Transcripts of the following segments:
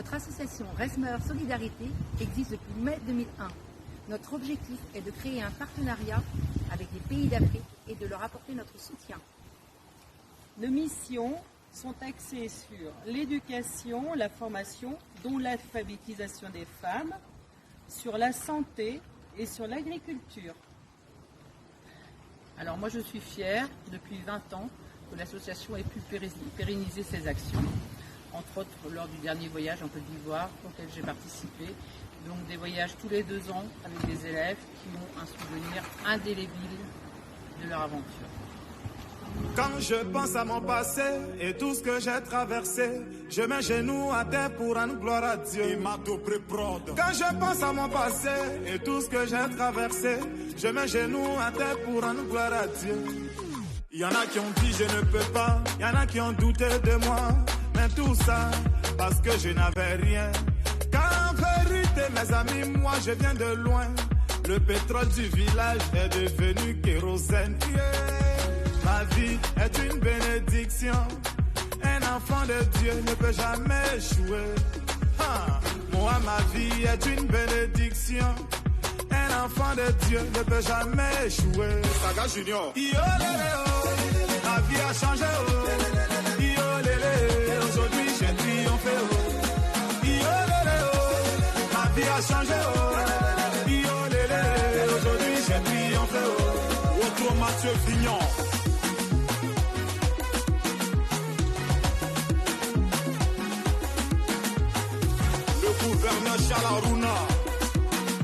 Notre association Resmer Solidarité existe depuis mai 2001. Notre objectif est de créer un partenariat avec les pays d'Afrique et de leur apporter notre soutien. Nos missions sont axées sur l'éducation, la formation, dont l'alphabétisation des femmes, sur la santé et sur l'agriculture. Alors moi je suis fière, depuis 20 ans, que l'association ait pu pérenniser ses actions, entre autres lors du dernier voyage en Côte d'Ivoire auquel j'ai participé. Donc des voyages tous les 2 ans avec des élèves qui ont un souvenir indélébile de leur aventure. Quand je pense à mon passé et tout ce que j'ai traversé, je mets genoux à terre pour rendre gloire à Dieu. Quand je pense à mon passé et tout ce que j'ai traversé, je mets genoux à terre pour rendre gloire à Dieu. Il y en a qui ont dit je ne peux pas, il y en a qui ont douté de moi, mais tout ça parce que je n'avais rien. Car en vérité mes amis, moi je viens de loin. Le pétrole du village est devenu kérosène. Ma vie est une bénédiction. Un enfant de Dieu ne peut jamais échouer. Moi, ma vie est une bénédiction. Un enfant de Dieu ne peut jamais échouer. Saga Junior. Ma vie a changé. Aujourd'hui, j'ai triomphé. Ma vie a changé. Aujourd'hui, j'ai triomphé. Autre Mathieu Vignon. Gouverneur Chalaruna,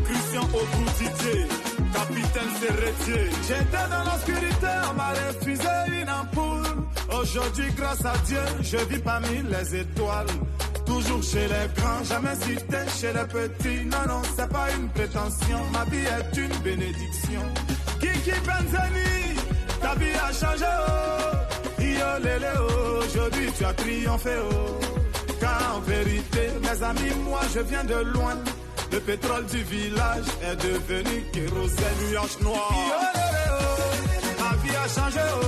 Christian Ogoutier, capitaine Serretier. J'étais dans l'obscurité, on m'a refusé une ampoule. Aujourd'hui, grâce à Dieu, je vis parmi les étoiles. Toujours chez les grands, jamais cité chez les petits. Non, non, c'est pas une prétention, ma vie est une bénédiction. Kiki Benzani, ta vie a changé, oh. Yo lélé, oh. Aujourd'hui, tu as triomphé, oh. Car en vérité, mes amis, moi je viens de loin. Le pétrole du village est devenu kérosène, nuage noir. Ma vie a changé, oh.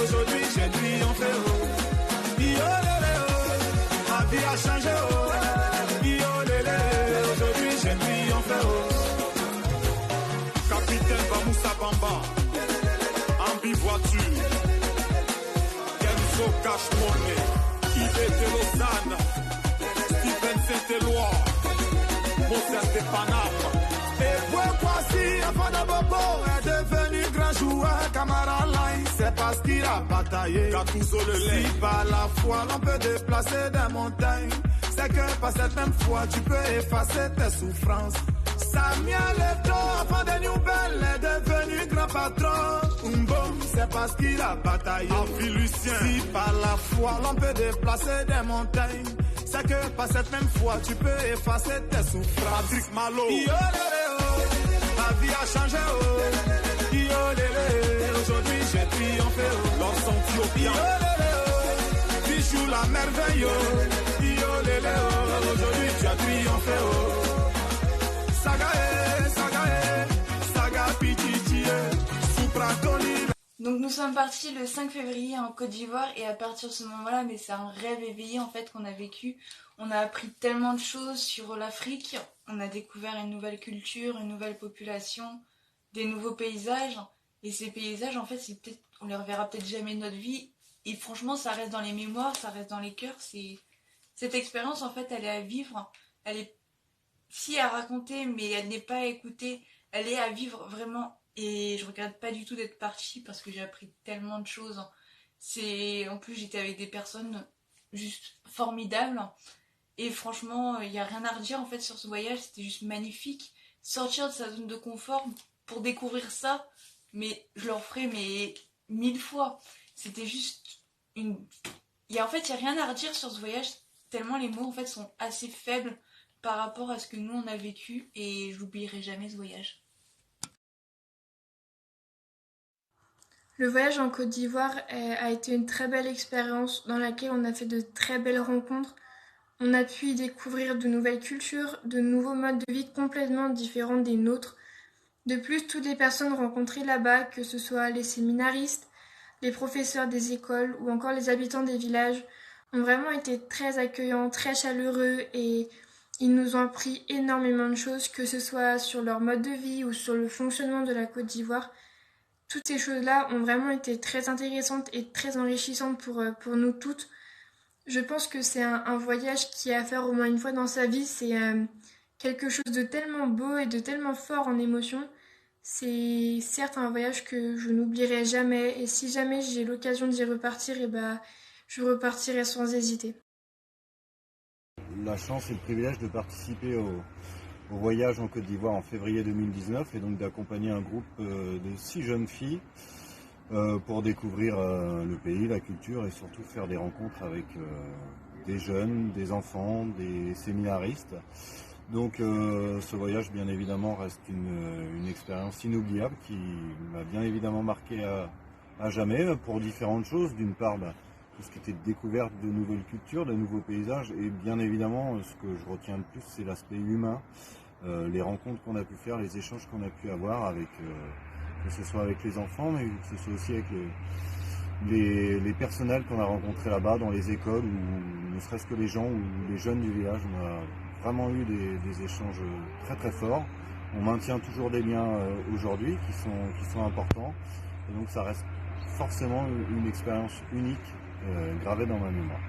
Aujourd'hui j'ai triomphé, oh. Ma vie a changé, oh. Aujourd'hui j'ai triomphé, oh. Capitaine Bamoussa Bamba, Ambi voiture, Kenzo Cash Money. De Lausanne, Stephen Saint-Éloi, Moses de Paname. Et pourquoi si enfant de Bobo est devenu grand joueur, Camara Line, c'est parce qu'il a bataillé. Si par la foi l'on peut déplacer des montagnes, c'est que par cette même foi tu peux effacer tes souffrances. Samuel Eto'o, enfant de Nouvelle, est devenu grand patron. Mbom, c'est parce qu'il a bataillé. Lucien. Si par la foi l'on peut déplacer des montagnes, c'est que par cette même foi tu peux effacer tes souffrances. Patrick Malo. Ma vie a changé, oh. Aujourd'hui j'ai triomphé, oh. L'ensemble Tio. Bijou la merveille, oh. Aujourd'hui tu as triomphé, oh. Donc nous sommes partis le 5 février en Côte d'Ivoire et à partir de ce moment-là, mais c'est un rêve éveillé en fait qu'on a vécu. On a appris tellement de choses sur l'Afrique, on a découvert une nouvelle culture, une nouvelle population, des nouveaux paysages. Et ces paysages en fait, on les reverra peut-être jamais de notre vie. Et franchement ça reste dans les mémoires, ça reste dans les cœurs. Cette expérience en fait elle est à vivre, elle est si à raconter mais elle n'est pas à écouter, elle est à vivre vraiment. Et je regrette pas du tout d'être partie parce que j'ai appris tellement de choses. En plus j'étais avec des personnes juste formidables. Et franchement, il n'y a rien à redire en fait sur ce voyage, c'était juste magnifique. Sortir de sa zone de confort pour découvrir ça, mais je le referai 1000 fois. C'était juste une... En fait, il n'y a rien à redire sur ce voyage, tellement les mots en fait sont assez faibles par rapport à ce que nous on a vécu et j'oublierai jamais ce voyage. Le voyage en Côte d'Ivoire a été une très belle expérience dans laquelle on a fait de très belles rencontres. On a pu y découvrir de nouvelles cultures, de nouveaux modes de vie complètement différents des nôtres. De plus, toutes les personnes rencontrées là-bas, que ce soit les séminaristes, les professeurs des écoles ou encore les habitants des villages, ont vraiment été très accueillants, très chaleureux et ils nous ont appris énormément de choses, que ce soit sur leur mode de vie ou sur le fonctionnement de la Côte d'Ivoire. Toutes ces choses-là ont vraiment été très intéressantes et très enrichissantes pour nous toutes. Je pense que c'est un voyage qui est à faire au moins une fois dans sa vie. C'est quelque chose de tellement beau et de tellement fort en émotion. C'est certes un voyage que je n'oublierai jamais. Et si jamais j'ai l'occasion d'y repartir, je repartirai sans hésiter. La chance et le privilège de participer au voyage en Côte d'Ivoire en février 2019 et donc d'accompagner un groupe de 6 jeunes filles pour découvrir le pays, la culture et surtout faire des rencontres avec des jeunes, des enfants, des séminaristes. Donc ce voyage bien évidemment reste une expérience inoubliable qui m'a bien évidemment marqué à jamais pour différentes choses. D'une part, tout ce qui était découverte de nouvelles cultures, de nouveaux paysages et bien évidemment ce que je retiens le plus c'est l'aspect humain, les rencontres qu'on a pu faire, les échanges qu'on a pu avoir avec que ce soit avec les enfants mais que ce soit aussi avec les personnels qu'on a rencontrés là-bas dans les écoles ou ne serait-ce que les gens ou les jeunes du village. On a vraiment eu des échanges très très forts. On maintient toujours des liens aujourd'hui qui sont importants et donc ça reste forcément une expérience unique gravée dans ma mémoire.